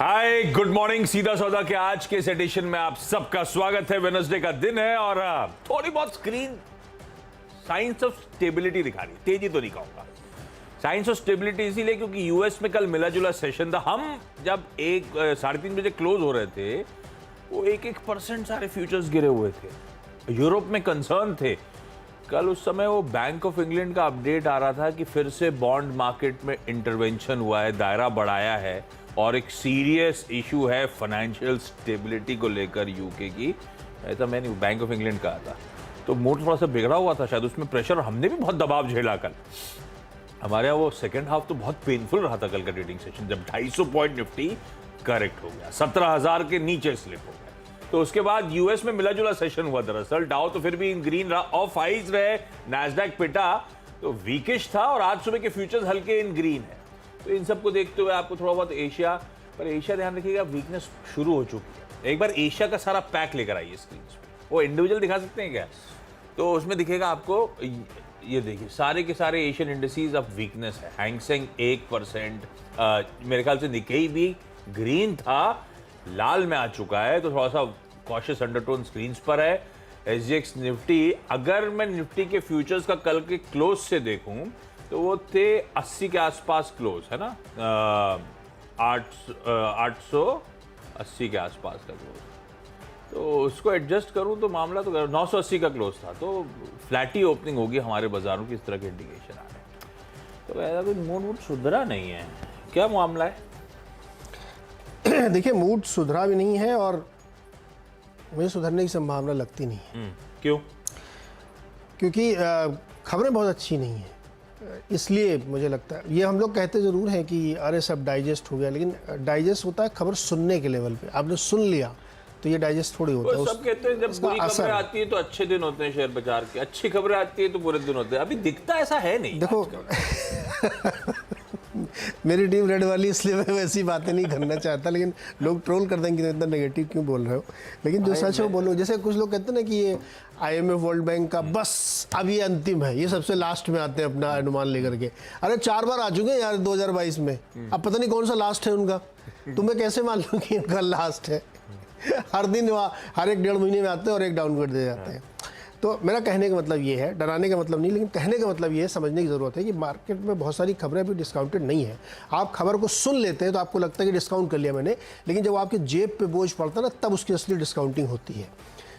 Hi good morning. सीधा सौदा के आज के इस एडिशन में आप सबका स्वागत है। वेडनेसडे का दिन है और थोड़ी बहुत स्क्रीन साइंस ऑफ स्टेबिलिटी दिखा रही है। तेजी तो नहीं कहूंगा, साइंस ऑफ स्टेबिलिटी इसीलिए क्योंकि यूएस में कल मिला जुला सेशन था। हम जब 3:30 बजे क्लोज हो रहे थे वो 1% सारे फ्यूचर्स गिरे हुए थे। यूरोप में कंसर्न थे। कल उस समय वो बैंक ऑफ इंग्लैंड का अपडेट आ रहा था कि फिर से बॉन्ड मार्केट में इंटरवेंशन हुआ है, दायरा बढ़ाया है और एक सीरियस इशू है फाइनेंशियल स्टेबिलिटी को लेकर यूके की। ऐसा मैंने बैंक ऑफ इंग्लैंड कहा था, तो मूड थोड़ा सा बिगड़ा हुआ था शायद, उसमें प्रेशर, हमने भी बहुत दबाव झेला कल। हमारे यहाँ वो सेकेंड हाफ तो बहुत पेनफुल रहा था कल का ट्रेडिंग सेशन, जब 250 पॉइंट निफ्टी करेक्ट हो गया, 17,000 के नीचे स्लिप हो गया। तो उसके बाद यूएस में मिला जुला सेशन हुआ। दरअसल डाउ तो फिर भी इन ग्रीन रहा, ऑफ हाइज रहे, नैस्डैक पिटा तो वीकिश था और आज सुबह के फ्यूचर्स हल्के इन ग्रीन है। तो इन सबको देखते हुए आपको थोड़ा बहुत एशिया, पर एशिया ध्यान रखिएगा वीकनेस शुरू हो चुकी है। एक बार एशिया का सारा पैक लेकर आइए स्क्रीन पे, वो इंडिविजुअल दिखा सकते हैं क्या? तो उसमें दिखेगा आपको, ये देखिए सारे के सारे एशियन इंडिसेज ऑफ वीकनेस है। हैंगसेंग 1%, मेरे ख्याल से निकेई भी ग्रीन था, लाल में आ चुका है, तो थोड़ा सा कॉशियस अंडरटोन स्क्रीन्स पर है। एसजीएक्स निफ्टी, अगर मैं निफ्टी के फ्यूचर्स का कल के क्लोज से देखूं तो वो थे 80 के आसपास क्लोज, है ना, 880 के आसपास का क्लोज। तो उसको एडजस्ट करूं तो मामला तो 980 का क्लोज था, तो फ्लैटी ओपनिंग होगी हमारे बाजारों की, इस तरह के इंडिकेशन आ रहे हैं। तो ऐसा कोई मूड सुधरा नहीं है, क्या मामला है? देखिए, मूड सुधरा भी नहीं है और मुझे सुधरने की संभावना लगती नहीं है। क्यों? क्योंकि खबरें बहुत अच्छी नहीं है, इसलिए मुझे लगता है। ये हम लोग कहते ज़रूर हैं कि अरे सब डाइजेस्ट हो गया, लेकिन डाइजेस्ट होता है खबर सुनने के लेवल पे। आपने सुन लिया तो ये डाइजेस्ट थोड़ी होता है। सब कहते हैं जब बुरी खबरें आती है तो अच्छे दिन होते हैं शेयर बाजार के, अच्छी खबरें आती है तो बुरे दिन होते हैं। अभी दिखता ऐसा है नहीं। देखो मेरी टीम रेड वाली, इसलिए मैं वैसी बातें नहीं करना चाहता, लेकिन लोग ट्रोल कर देंगे कि इतना नेगेटिव क्यों बोल रहे हो। लेकिन जो सच है वो बोलो। जैसे कुछ लोग कहते हैं ना कि ये आईएमएफ, वर्ल्ड बैंक का बस अब ये अंतिम है, ये सबसे लास्ट में आते हैं अपना अनुमान लेकर के। अरे 4 बार आ चुके हैं यार 2022 में, अब पता नहीं कौन सा लास्ट है उनका। तुम्हें कैसे मालूम कि इनका लास्ट है? हर दिन हर एक 1.5 महीने में आते हैं और एक डाउनग्रेड दे जाते हैं। तो मेरा कहने का मतलब ये है, डराने का मतलब नहीं, लेकिन कहने का मतलब ये है, समझने की ज़रूरत है कि मार्केट में बहुत सारी खबरें भी डिस्काउंटेड नहीं है। आप खबर को सुन लेते हैं तो आपको लगता है कि डिस्काउंट कर लिया मैंने, लेकिन जब आपके जेब पे बोझ पड़ता है ना, तब उसकी असली डिस्काउंटिंग होती है।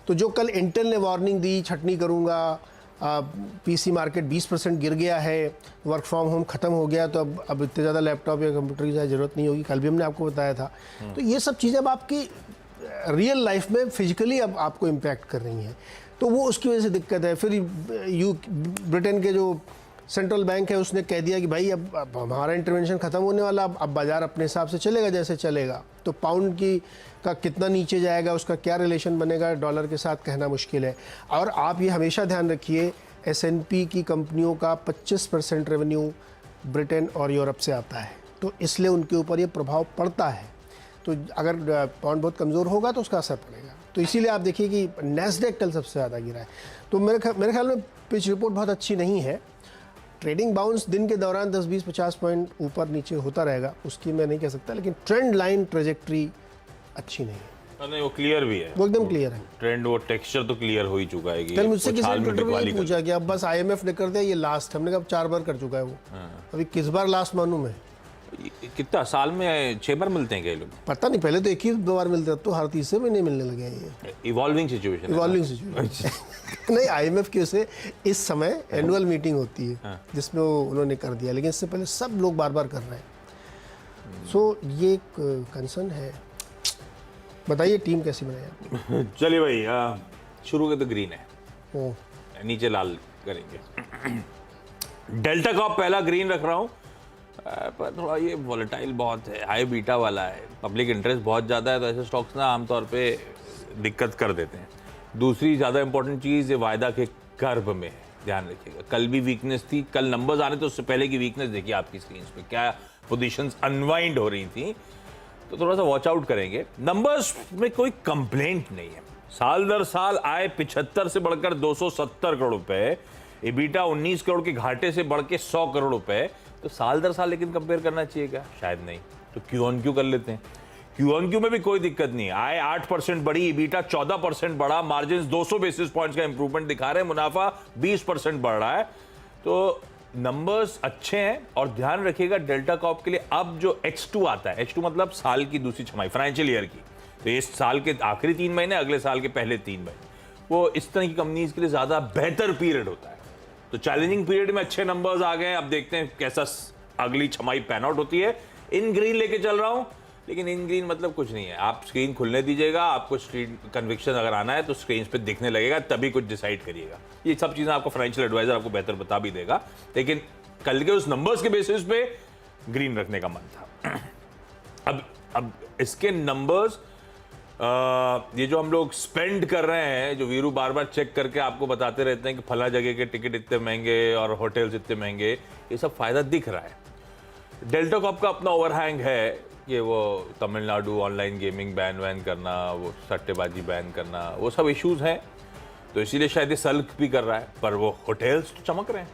तो जो कल इंटेल ने वार्निंग दी, छटनी करूँगा, पीसी मार्केट 20% गिर गया है, वर्क फ्रॉम होम ख़त्म हो गया, तो अब इतने ज़्यादा लैपटॉप या कंप्यूटर की ज़्यादा ज़रूरत नहीं होगी, कल भी हमने आपको बताया था। तो ये सब चीज़ें अब आपकी रियल लाइफ में फिजिकली अब आपको इम्पैक्ट कर रही हैं, तो वो उसकी वजह से दिक्कत है। फिर ब्रिटेन के जो सेंट्रल बैंक है उसने कह दिया कि भाई अब हमारा इंटरवेंशन ख़त्म होने वाला, अब बाज़ार अपने हिसाब से चलेगा जैसे चलेगा। तो पाउंड का कितना नीचे जाएगा, उसका क्या रिलेशन बनेगा डॉलर के साथ, कहना मुश्किल है। और आप ये हमेशा ध्यान रखिए, S&P की कंपनियों का 25% रेवेन्यू ब्रिटेन और यूरोप से आता है, तो इसलिए उनके ऊपर ये प्रभाव पड़ता है। तो अगर पाउंड बहुत कमज़ोर होगा तो उसका असर पड़ेगा। तो इसीलिए आप देखिए कि नैस्डैक कल सबसे ज़्यादा गिरा है। तो मेरे ख्याल में पिच रिपोर्ट बहुत अच्छी नहीं है। ट्रेडिंग बाउंस दिन के दौरान 10, 20, 50 पॉइंट ऊपर नीचे होता रहेगा, उसकी मैं नहीं कह सकता, लेकिन ट्रेंड लाइन ट्रेजेक्ट्री अच्छी नहीं है। नहीं, वो क्लियर भी है, वो एकदम क्लियर है। ट्रेंड, वो टेक्सचर तो क्लियर हो ही चुका है। कल मुझसे किसी ने ट्विटर में पूछा कि अब बस आईएमएफ ने कर दिया ये लास्ट, हमने कहा 4 बार कर चुका है वो, अभी किस बार लास्ट मालूम है? कितना साल में 6 बार मिलते हैं क्या लोग? पता नहीं, पहले तो 1 ही 2 बार मिलते, तो हर तीसरे महीने मिलने लगे हैं। ये इवॉल्विंग सिचुएशन नहीं, आईएमएफ की उसे इस समय एनुअल मीटिंग होती है जिसमें उन्होंने कर दिया, लेकिन इससे पहले सब लोग बार बार कर रहे हैं। सो ये एक कंसर्न है। बताइए टीम कैसी बनाई? चलिए भाई, शुरू के तो ग्रीन है, नीचे लाल करेंगे। डेल्टा कॉप पहला ग्रीन रख रहा हूँ, पर थोड़ा ये वॉलेटाइल बहुत है, हाई बीटा वाला है, पब्लिक इंटरेस्ट बहुत ज़्यादा है, तो ऐसे स्टॉक्स ना आमतौर पे दिक्कत कर देते हैं। दूसरी ज़्यादा इंपॉर्टेंट चीज़ ये वायदा के कर्व में है, ध्यान रखिएगा। कल भी वीकनेस थी, कल नंबर्स आने तो उससे पहले की वीकनेस देखिए आपकी स्क्रीन पे, क्या पोजीशंस अनवाइंड हो रही थी, तो थोड़ा सा वॉच आउट करेंगे। नंबर्स में कोई कंप्लेंट नहीं है, साल दर साल आय 75 से बढ़कर 270 करोड़ रुपए, एबिटा 19 करोड़ के घाटे से बढ़ के 100 करोड़ रुपए। तो साल दर साल लेकिन कंपेयर करना चाहिए क्या? शायद नहीं। तो क्यू ऑन क्यू कर लेते हैं। Q-on-Q में भी कोई दिक्कत नहीं है, आय 8% बढ़ी, EBITDA 14% बढ़ा, मार्जिन 200 बेसिस पॉइंट्स का इंप्रूवमेंट दिखा रहे हैं, मुनाफा 20% बढ़ रहा है। तो नंबर्स अच्छे हैं। और ध्यान रखिएगा डेल्टा कॉर्प के लिए अब जो H2 आता है, H2 मतलब साल की दूसरी छमाही, फाइनेंशियल ईयर की, तो इस साल के आखिरी 3 महीने, अगले साल के पहले 3 महीने, वो इस तरह की कंपनीज के लिए ज्यादा बेहतर पीरियड होता है। तो चैलेंजिंग पीरियड में अच्छे नंबर्स आ गए, अब देखते हैं कैसा अगली छमाही पैन आउट होती है। इन ग्रीन लेके चल रहा हूं, लेकिन इन ग्रीन मतलब कुछ नहीं है, आप स्क्रीन खुलने दीजिएगा, आपको स्ट्रीट कन्विक्शन अगर आना है तो स्क्रीन पे दिखने लगेगा, तभी कुछ डिसाइड करिएगा। ये सब चीजें आपको फाइनेंशियल एडवाइजर आपको बेहतर बता भी देगा, लेकिन कल के उस नंबर्स के बेसिस पे ग्रीन रखने का मन था। अब इसके नंबर्स, ये जो हम लोग स्पेंड कर रहे हैं, जो वीरू बार बार चेक करके आपको बताते रहते हैं कि फला जगह के टिकट इतने महंगे और होटल्स इतने महंगे, ये सब फायदा दिख रहा है। डेल्टा कॉर्प का अपना ओवरहैंग है कि वो तमिलनाडु ऑनलाइन गेमिंग बैन वैन करना, वो सट्टेबाजी बैन करना, वो सब इश्यूज हैं, तो इसीलिए शायद ये सल्क भी कर रहा है। पर वो होटल्स तो चमक रहे हैं,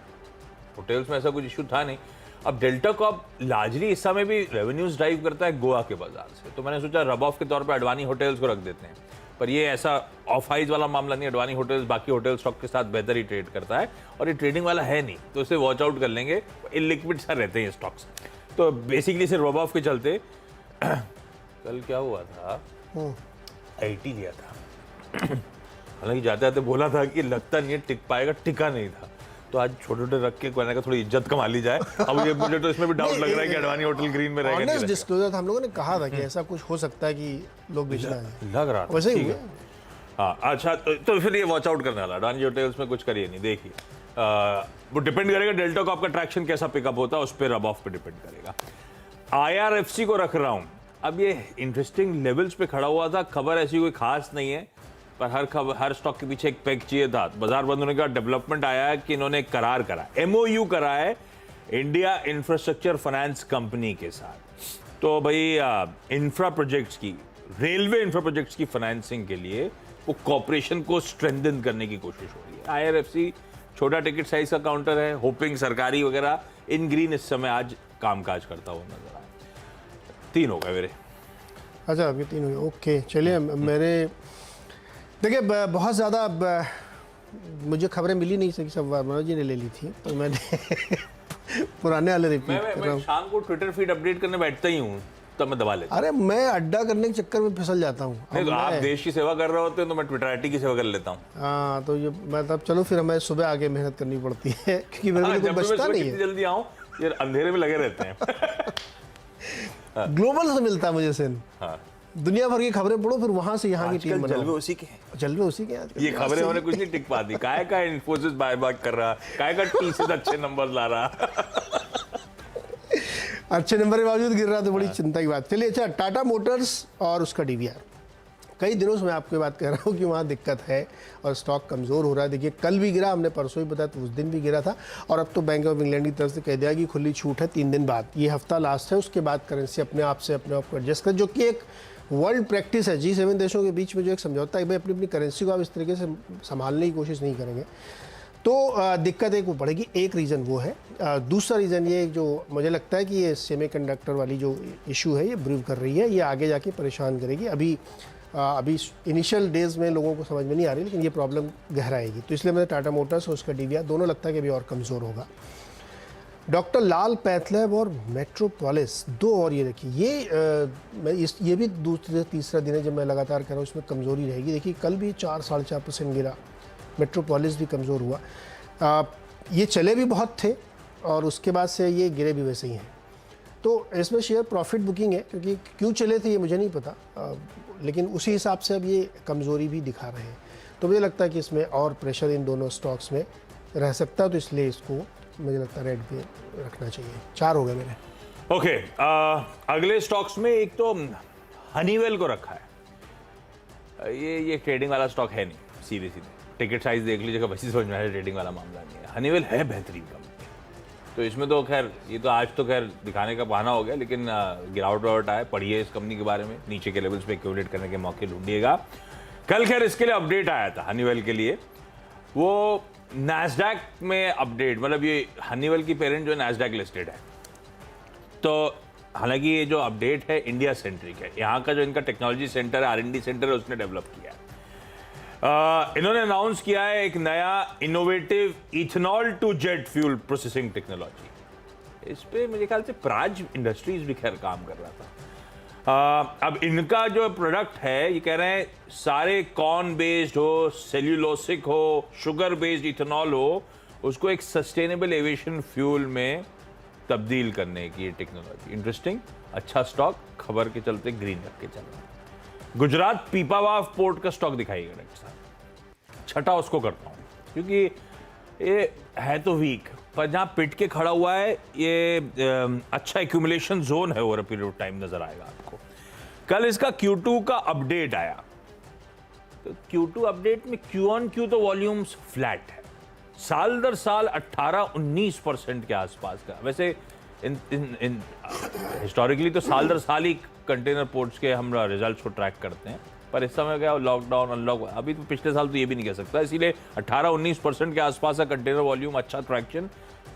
होटल्स में ऐसा कुछ इशू था नहीं। अब डेल्टा कॉर्प लार्जली इस समय भी रेवेन्यूज ड्राइव करता है गोवा के बाजार से, तो मैंने सोचा रब ऑफ के तौर पे अडवाणी होटल्स को रख देते हैं। पर ये ऐसा ऑफ हाइज वाला मामला नहीं, अडवाणी होटल्स बाकी होटल स्टॉक के साथ बेहतर ही ट्रेड करता है, और ये ट्रेडिंग वाला है नहीं, तो इसे वॉच आउट कर लेंगे, इलिक्विड सा रहते हैं ये स्टॉक्स। तो बेसिकली सिर्फ रब ऑफ के चलते कल क्या हुआ था, आईटी लिया था, हालांकि जाते जाते बोला था कि लगता नहीं है टिक पाएगा, टिका नहीं था, तो आज छोटे छोटे रख के कहने का थोड़ी इज्जत कमा ली जाए। अब ये मुझे तो इसमें भी डाउट लग रहा है कि अडवाणी होटल ग्रीन में रहेगा। ऑनेस्ट डिस्क्लोजर था, हम लोगों ने कहा था कि ऐसा कुछ हो सकता है कि लोग बेचना है, लग रहा था, वैसे ही ठीक हुआ। है। हाँ अच्छा, तो फिर ये वॉच आउट करने वाला, अडवाणी होटल्स में कुछ करिए नहीं, देखिए वो डिपेंड करेगा डेल्टा कॉर्प का ट्रैक्शन कैसा पिकअप होता है, उस पर रब ऑफ पे डिपेंड करेगा। IRFC को रख रहा हूं, अब ये इंटरेस्टिंग लेवल्स पे खड़ा हुआ था, खबर ऐसी कोई खास नहीं है, पर हर स्टॉक के पीछे एक पैक चाहिए था। बाजार बंद होने का डेवलपमेंट आया है कि इन्होंने करार करा, MOU करा है इंडिया इंफ्रास्ट्रक्चर फाइनेंस कंपनी के साथ। तो भाई इंफ्रा प्रोजेक्ट्स की, रेलवे इंफ्रा प्रोजेक्ट्स की फाइनेंसिंग के लिए वो कॉर्पोरेशन को स्ट्रेंथन करने की कोशिश हो रही है। IRFC छोटा टिकट साइज का काउंटर है, होपिंग सरकारी वगैरह, इन ग्रीन इस समय आज कामकाज करता हुआ नजर आया। 3 हो गए मेरे। अच्छा अभी 3 हो गए, ओके चलिए। मेरे देखिए बहुत ज़्यादा मुझे खबरें मिली नहीं सकी, सब मनोज जी ने ले ली थी, तो मैंने पुराने वाले रिपीट कर रहा मैं हूँ। शाम को ट्विटर फीड अपडेट करने बैठता ही हूँ, तब मैं दबा लेता हूँ। अरे मैं अड्डा करने के चक्कर में फिसल जाता हूँ। नहीं तो आप देश की सेवा कर रहे होते हैं तो मैं ट्विटर आईटी की सेवा कर लेता हूँ। हाँ तो ये मैं तब चलो फिर हमें सुबह आगे मेहनत करनी पड़ती है क्योंकि मेरे को कोई बचता नहीं है। जल्दी आऊँ, ये अंधेरे में लगे रहते हैं। ग्लोबल से मिलता है मुझे सेन, हाँ दुनिया भर की खबरें पढ़ो, फिर वहां से यहाँ की टीम जलवे बनाओ। उसी के हैं। जलवे उसी के आजकल। ये खबरें होने कुछ नहीं टिक पाती, काय का इन्फोसिस बाय बाय कर रहा, काय का टी से अच्छे नंबर ला रहा। अच्छे नंबर के बावजूद गिर रहा, तो बड़ी चिंता की बात। चलिए अच्छा, टाटा मोटर्स और उसका DVR, कई दिनों से मैं आपको बात कर रहा हूँ कि वहाँ दिक्कत है और स्टॉक कमज़ोर हो रहा है। देखिए कल भी गिरा, हमने परसों ही बताया तो उस दिन भी गिरा था, और अब तो बैंक ऑफ इंग्लैंड की तरफ से कह दिया कि खुली छूट है 3 दिन बाद, ये हफ्ता लास्ट है, उसके बाद करेंसी अपने आप को एडजस्ट कर, जो कि एक वर्ल्ड प्रैक्टिस है। G7 देशों के बीच में जो एक समझौता है, भाई अपनी अपनी करेंसी को आप इस तरीके से संभालने की कोशिश नहीं करेंगे तो दिक्कत एक वो पड़ेगी। एक रीज़न वो है। दूसरा रीज़न ये जो मुझे लगता है कि ये सेमीकंडक्टर वाली जो इशू है ये ब्रीव कर रही है, ये आगे जाके परेशान करेगी। अभी इनिशियल डेज में लोगों को समझ में नहीं आ रही, लेकिन ये प्रॉब्लम गहराएगी। तो इसलिए मुझे टाटा मोटर्स और उसका DVR दोनों लगता है कि अभी और कमज़ोर होगा। डॉक्टर लाल पैथलैब और मेट्रोपोलिस 2 और ये देखिए, ये भी दूसरे तीसरा दिन है जब मैं लगातार कह रहा हूँ इसमें कमज़ोरी रहेगी। देखिए कल भी 4-4.5% गिरा, मेट्रोपोलिस भी कमज़ोर हुआ। ये चले भी बहुत थे और उसके बाद से ये गिरे भी वैसे ही हैं। तो इसमें शेयर प्रॉफिट बुकिंग है, क्योंकि क्यों चले थे ये मुझे नहीं पता, लेकिन उसी हिसाब से अब ये कमज़ोरी भी दिखा रहे हैं। तो मुझे लगता है कि इसमें और प्रेशर इन दोनों स्टॉक्स में रह सकता है, तो इसलिए इसको मुझे लगता है रेड पे रखना चाहिए। 4 हो गए मेरे। ओके, अगले स्टॉक्स में एक तो हनीवेल को रखा है। ये ट्रेडिंग वाला स्टॉक है नहीं, सीधे टिकट साइज देख लीजिएगा, वैसे समझ में आया ट्रेडिंग वाला मामला नहीं है। हनीवेल है बेहतरीन कंपनी, तो इसमें तो खैर ये तो आज तो खैर दिखाने का बहाना हो गया, लेकिन गिरावट आए, पढ़िए इस कंपनी के बारे में, नीचे के लेवल्स पे एक्यूमुलेट करने के मौके ढूंढिएगा। कल खैर इसके लिए अपडेट आया था हनीवेल के लिए, वो नैस्डैक में अपडेट, मतलब ये हनीवेल की पेरेंट जो नैस्डैक लिस्टेड है, तो हालांकि ये जो अपडेट है इंडिया सेंट्रिक है, यहाँ का जो इनका टेक्नोलॉजी सेंटर है, R&D सेंटर है, उसने डेवलप किया है। इन्होंने अनाउंस किया है एक नया innovative ethanol to jet fuel processing technology. इस पे मेरे ख्याल से प्राज इंडस्ट्रीज भी खैर काम कर रहा था। अब इनका जो प्रोडक्ट है, ये कह रहे हैं सारे कॉर्न बेस्ड हो, सेल्यूलोसिक हो, शुगर बेस्ड इथेनॉल हो, उसको एक सस्टेनेबल एविएशन फ्यूल में तब्दील करने की टेक्नोलॉजी। इंटरेस्टिंग, अच्छा स्टॉक, खबर के चलते ग्रीन रख के चल रहा है। गुजरात पीपावाव पोर्ट का स्टॉक दिखाइएगा डायरेक्टर साहब। छठा उसको करता हूँ क्योंकि ये है तो वीक, पर जहाँ पिट के खड़ा हुआ है ये अच्छा एक्यूमुलेशन जोन है, over a period of time नजर आएगा आपको। कल इसका Q2 का अपडेट आया, तो Q2 अपडेट में Q ऑन Q तो वॉल्यूम्स फ्लैट है, साल दर साल 18-19% के आसपास का। वैसे हिस्टोरिकली तो साल दर साल ही कंटेनर पोर्ट्स के हम रिजल्ट्स को ट्रैक करते हैं, पर इस समय क्या लॉकडाउन अनलॉक, अभी तो पिछले साल तो ये भी नहीं कह सकता, इसीलिए 18-19% के आसपास का कंटेनर वॉल्यूम, अच्छा ट्रैक्शन,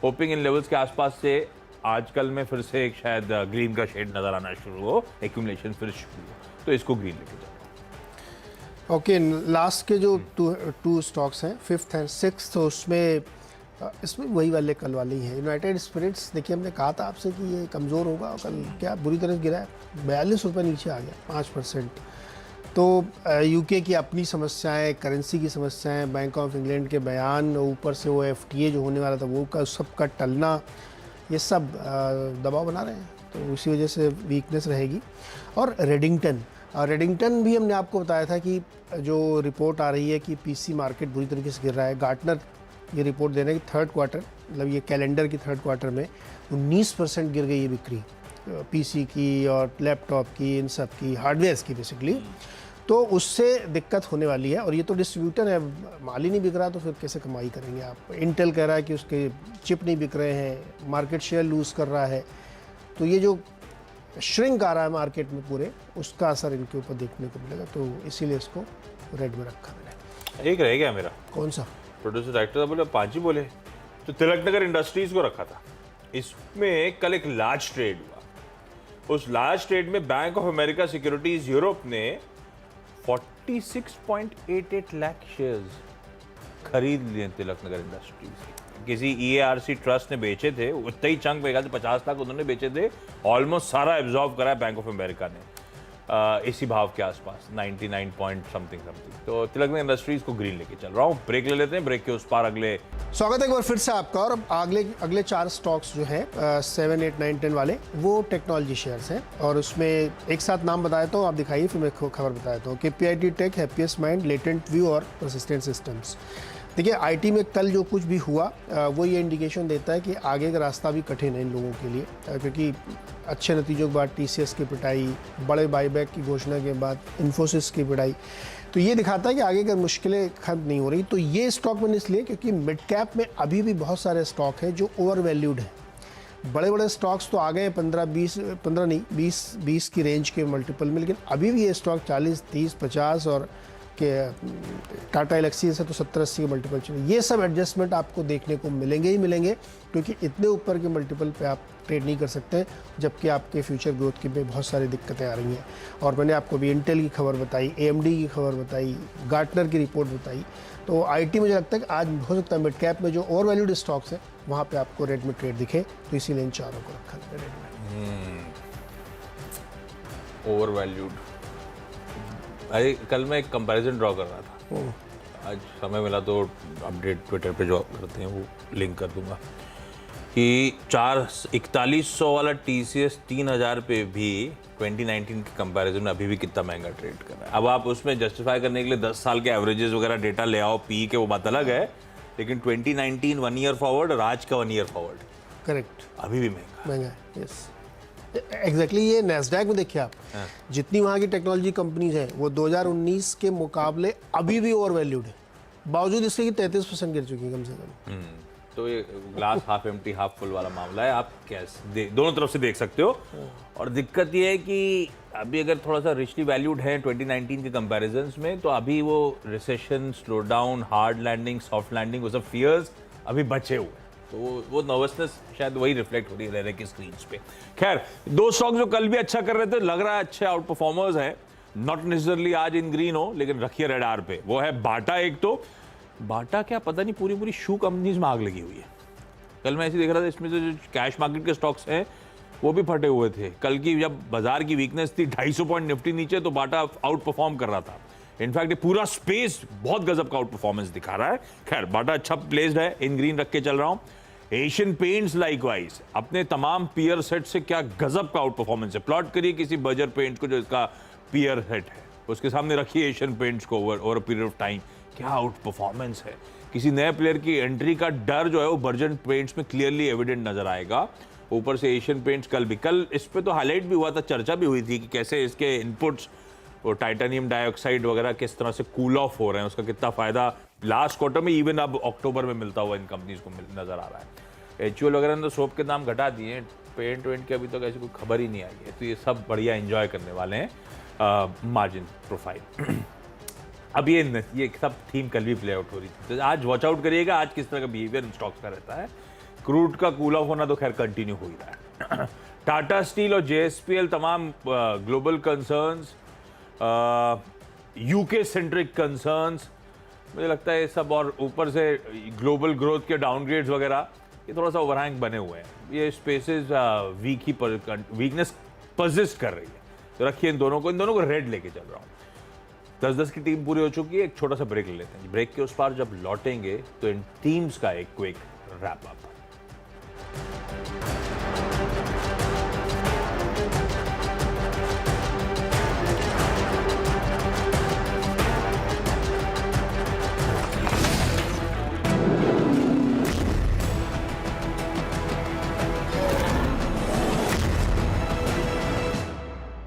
होपिंग इन लेवल्स के आसपास से आजकल में फिर से एक शायद ग्रीन का शेड नजर आना शुरू हो, एक्यूमुलेशन फिर शुरू हो, तो इसको ग्रीन लेके जाओ। ओके, लास्ट के जो टू स्टॉक्स हैं, 5th एंड 6th, तो उसमें इसमें वही वाले कल वाले ही हैं। यूनाइटेड स्पिरिट्स, देखिए हमने कहा था आपसे कि ये कमज़ोर होगा, कल क्या बुरी तरह गिरा है, 42 रुपये नीचे आ गया, 5%। तो यूके की अपनी समस्याएं, करेंसी की समस्याएं, बैंक ऑफ इंग्लैंड के बयान, ऊपर से वो FTA जो होने वाला था वो का सबका टलना, ये सब दबाव बना रहे हैं, तो इसी वजह से वीकनेस रहेगी। और रेडिंगटन भी हमने आपको बताया था कि जो रिपोर्ट आ रही है कि PC मार्केट बुरी तरीके से गिर रहा है। गार्टनर ये रिपोर्ट दे रहे हैं कि 3rd क्वार्टर, मतलब ये कैलेंडर की 3rd क्वार्टर में 19% गिर गई है बिक्री, PC की और लैपटॉप की, इन सब की, हार्डवेयर्स की बेसिकली। तो उससे दिक्कत होने वाली है, और ये तो डिस्ट्रीब्यूटर है, माल ही नहीं बिक रहा तो फिर कैसे कमाई करेंगे आप। इंटेल कह रहा है कि उसके चिप नहीं बिक रहे हैं, मार्केट शेयर लूज़ कर रहा है, तो ये जो श्रिंक आ रहा है मार्केट में पूरे, उसका असर इनके ऊपर देखने को मिलेगा, तो इसीलिए इसको रेड में रखा मैंने। एक रह गया मेरा, कौन सा? प्रोड्यूसर डायरेक्टर बोले 5 ही बोले, तो तिलकनगर इंडस्ट्रीज को रखा था। इसमें कल एक लार्ज ट्रेड हुआ, उस लार्ज ट्रेड में bank of America securities Europe ने 46.88 लाख शेयर्स खरीद लिए तिलकनगर इंडस्ट्रीज के। किसी EARC ट्रस्ट ने बेचे थे, उतना ही चंक बेचा थे, 50 लाख उन्होंने बेचे थे, ऑलमोस्ट सारा एब्जॉर्ब करा है बैंक ऑफ अमेरिका ने इसी भाव के आसपास 99 पॉइंट समथिंग। तो तिलकनगर इंडस्ट्रीज को ग्रीन लेके चल रहा हूँ। ब्रेक ले लेते हैं, ब्रेक के उस पार अगले स्वागत है एक बार फिर से आपका। और अब अगले 4 स्टॉक्स जो हैं 7, 8, 9, 10 वाले, वो टेक्नोलॉजी शेयर्स हैं, और उसमें एक साथ नाम बताया तो आप दिखाइए, फिर मैं खबर बताया हूँ। KPIT Tech, Happiest Mind, Latent View और परसिस्टेंट सिस्टम्स। देखिए IT में कल जो कुछ भी हुआ वो ये इंडिकेशन देता है कि आगे का रास्ता भी कठिन है इन लोगों के लिए, क्योंकि अच्छे नतीजों के बाद TCS की पिटाई, बड़े बाईबैक की घोषणा के बाद इन्फोसिस की पिटाई, तो ये दिखाता है कि आगे का मुश्किलें खत्म नहीं हो रही। तो ये स्टॉक मैंने इसलिए, क्योंकि मिड कैप में अभी भी बहुत सारे स्टॉक हैं जो ओवर वैल्यूड हैं। बड़े बड़े स्टॉक्स तो आ गए 20 की रेंज के मल्टीपल में, लेकिन अभी भी ये स्टॉक 40, 30, 50 और के टाटा एलेक्सी से तो 70-80 के मल्टीपल चले। ये सब एडजस्टमेंट आपको देखने को मिलेंगे ही मिलेंगे, क्योंकि इतने ऊपर के मल्टीपल पे आप ट्रेड नहीं कर सकते, जबकि आपके फ्यूचर ग्रोथ की में बहुत सारी दिक्कतें आ रही हैं। और मैंने आपको भी इंटेल की खबर बताई, AMD की खबर बताई, गार्टनर की रिपोर्ट बताई। तो IT मुझे लगता है कि आज हो सकता है मिड कैप में जो ओवर वैल्यूड स्टॉक्स हैं वहाँ पे आपको रेड में ट्रेड दिखे, तो इसीलिए इन चारों को रखा है रेड में। Over valued. अरे कल मैं एक कंपैरिजन ड्रॉ कर रहा था, आज समय मिला तो अपडेट ट्विटर पे जो करते हैं वो लिंक कर दूंगा, कि 4100 वाला TCS 3000 पे भी 2019 के कंपैरिजन में अभी भी कितना महंगा ट्रेड कर रहा है। अब आप उसमें जस्टिफाई करने के लिए 10 साल के एवरेजेस वगैरह डेटा ले आओ, पी के, वो बात अलग है, लेकिन 2019 1 ईयर फॉरवर्ड और आज का 1 ईयर फॉरवर्ड करेक्ट, अभी भी महंगा है। Yes, exactly. ये नैस्डैक में देखिए आप, जितनी वहाँ की टेक्नोलॉजी कंपनीज हैं वो 2019 के मुकाबले अभी भी ओवर वैल्यूड है, बावजूद इसके कि 33% गिर चुकी है कम से कम। तो ये glass half empty half full वाला मामला है, आप कैसे दोनों तरफ से देख सकते हो। और दिक्कत ये है कि अभी अगर थोड़ा सा रिचली वैल्यूड है 2019 के कंपैरिजन्स में, तो अभी वो recession, slowdown, hard landing, soft landing, वो सब फियर्स अभी बचे हुए हैं। तो वो नर्वसनेस शायद वही रिफ्लेक्ट हो रही है की स्क्रीन पे। खैर, दो स्टॉक जो कल भी अच्छा कर रहे थे, लग रहा है अच्छे आउट परफॉर्मर्स हैं, नॉट नेसेसरली आज इन ग्रीन हो, लेकिन रखिए रेडार पे। वो है बाटा। एक तो बाटा क्या पता नहीं पूरी पूरी शू कंपनीज में आग लगी हुई है। कल मैं ऐसे देख रहा था, इसमें से जो कैश मार्केट के स्टॉक्स हैं वो भी फटे हुए थे। कल की जब बाजार की वीकनेस थी 250 पॉइंट निफ्टी नीचे, तो बाटा आउट परफॉर्म कर रहा था। इनफैक्ट ये पूरा स्पेस बहुत गजब का आउट परफॉर्मेंस दिखा रहा है। खैर, बाटा अच्छा प्लेस्ड है, इन ग्रीन रख के चल रहा हूं। एशियन पेंट्स लाइकवाइज अपने तमाम पीयर सेट से क्या गजब का आउट परफॉर्मेंस है। प्लॉट करिए किसी बर्जर पेंट्स को जो इसका पीयर सेट है, उसके सामने रखिए एशियन पेंट्स को over a period of time, क्या आउट परफॉर्मेंस है। किसी नए प्लेयर की एंट्री का डर जो है वो बर्जर पेंट्स में क्लियरली एविडेंट नजर आएगा। ऊपर से एशियन पेंट्स कल इस पे तो हाईलाइट भी हुआ था, चर्चा भी हुई थी कि कैसे इसके इनपुट्स और टाइटेनियम डाइऑक्साइड वगैरह किस तरह से कूल ऑफ हो रहे हैं, उसका कितना फायदा लास्ट क्वार्टर में, इवन अब अक्टूबर में मिलता हुआ इन कंपनीज को नजर आ रहा है। एचयूएल वगैरह ने तो सोप के दाम घटा दिए हैं, पेंट वेंट की अभी तक ऐसी कोई खबर ही नहीं आई है, तो ये सब बढ़िया एंजॉय करने वाले हैं मार्जिन प्रोफाइल। अब ये सब थीम कल भी प्ले आउट हो रही थी, तो आज वॉच आउट करिएगा आज किस तरह का बिहेवियर इन स्टॉक्स का रहता है। क्रूड का कूल ऑफ होना तो खैर कंटिन्यू हो ही रहा है। टाटा स्टील और जेएसपीएल तमाम global concerns, UK centric concerns, मुझे लगता है सब, और ऊपर से ग्लोबल ग्रोथ के डाउनग्रेड्स वगैरह, ये थोड़ा सा ओवरहैंग बने हुए हैं। ये स्पेसेस वीकनेस परसिस्ट कर रही है, तो रखिए इन दोनों को रेड लेके चल रहा हूँ। 10-10 की टीम पूरी हो चुकी है, एक छोटा सा ब्रेक ले लेते हैं। ब्रेक के उस पार जब लौटेंगे तो इन टीम्स का एक क्विक रैप अप।